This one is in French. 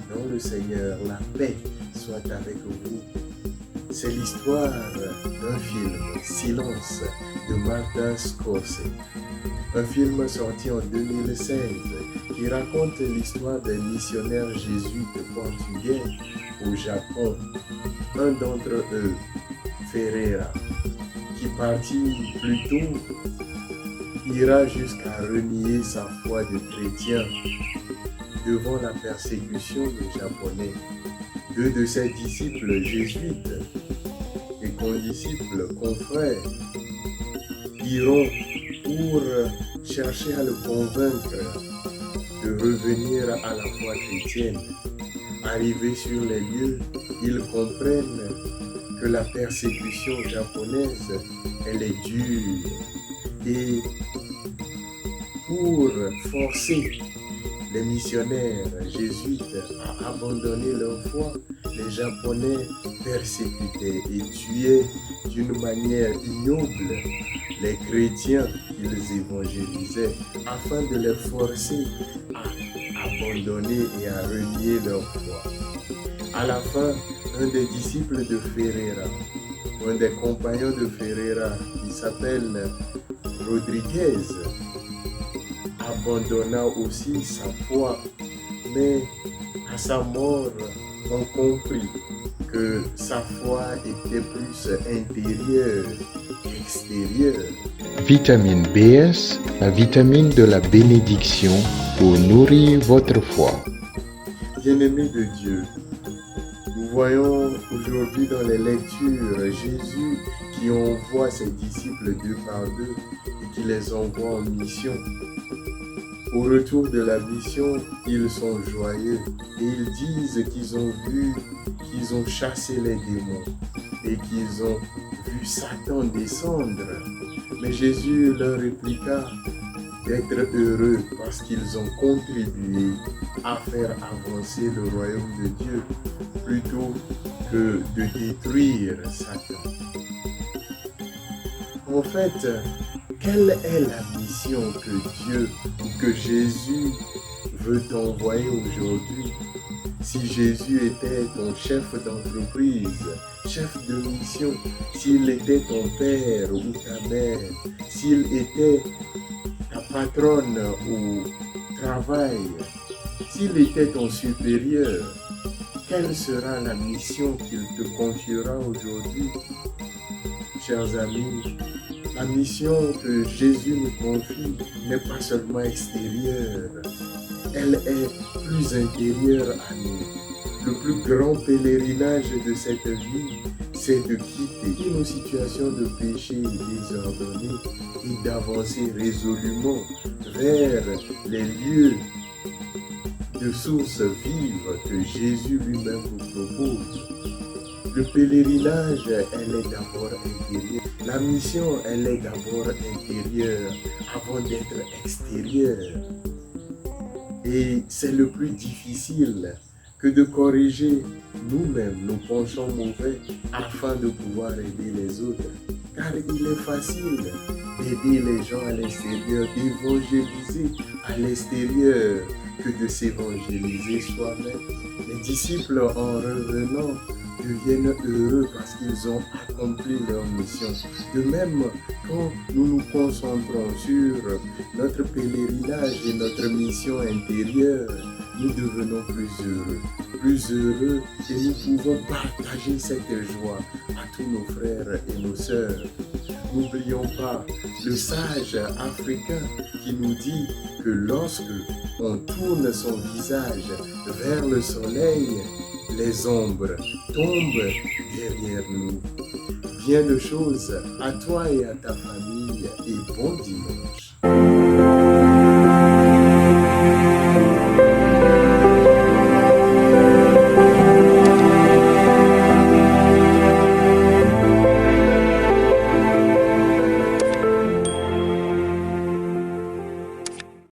dans le Seigneur, la paix soit avec vous. C'est l'histoire d'un film, Silence, de Martin Scorsese. Un film sorti en 2016 qui raconte l'histoire d'un missionnaire jésuite portugais au Japon. Un d'entre eux, Ferreira, qui partit plus tôt, ira jusqu'à renier sa foi de chrétien devant la persécution des Japonais. Deux de ses disciples jésuites et condisciples confrères iront pour chercher à le convaincre de revenir à la foi chrétienne. Arrivés sur les lieux, ils comprennent que la persécution japonaise, elle est dure. Et pour forcer les missionnaires jésuites à abandonner leur foi, les Japonais persécutaient et tuaient d'une manière ignoble les chrétiens qu'ils évangélisaient afin de les forcer à abandonner et à renier leur foi. À la fin, un des disciples de Ferreira, un des compagnons de Ferreira, qui s'appelle Rodriguez, abandonna aussi sa foi, mais à sa mort, on comprit que sa foi était plus intérieure qu'extérieure. Vitamine BS, la vitamine de la bénédiction pour nourrir votre foi. Bien-aimés de Dieu, nous voyons aujourd'hui dans les lectures Jésus qui envoie ses disciples deux par deux et qui les envoie en mission. Au retour de la mission, ils sont joyeux et ils disent qu'ils ont vu, qu'ils ont chassé les démons et qu'ils ont vu Satan descendre. Mais Jésus leur répliqua d'être heureux parce qu'ils ont contribué à faire avancer le royaume de Dieu plutôt que de détruire Satan. En fait, quelle est la mission que Dieu ou que Jésus veut t'envoyer aujourd'hui? Si Jésus était ton chef d'entreprise, chef de mission, s'il était ton père ou ta mère, s'il était ta patronne au travail, s'il était ton supérieur, quelle sera la mission qu'il te confiera aujourd'hui? Chers amis, la mission que Jésus nous confie n'est pas seulement extérieure, elle est plus intérieure à nous. Le plus grand pèlerinage de cette vie, c'est de quitter nos situations de péché désordonnées et d'avancer résolument vers les lieux de sources vives que Jésus lui-même nous propose. Le pèlerinage, elle est d'abord intérieure. La mission, elle est d'abord intérieure avant d'être extérieure. Et c'est le plus difficile que de corriger nous-mêmes nos penchants mauvais afin de pouvoir aider les autres. Car il est facile d'aider les gens à l'extérieur, d'évangéliser à l'extérieur que de s'évangéliser soi-même. Les disciples, en revenant, deviennent heureux parce qu'ils ont accompli leur mission. De même, quand nous nous concentrons sur notre pèlerinage et notre mission intérieure, nous devenons plus heureux et nous pouvons partager cette joie à tous nos frères et nos sœurs. N'oublions pas le sage africain qui nous dit que lorsque on tourne son visage vers le soleil, les ombres tombent derrière nous. Bien de choses à toi et à ta famille et bon dimanche.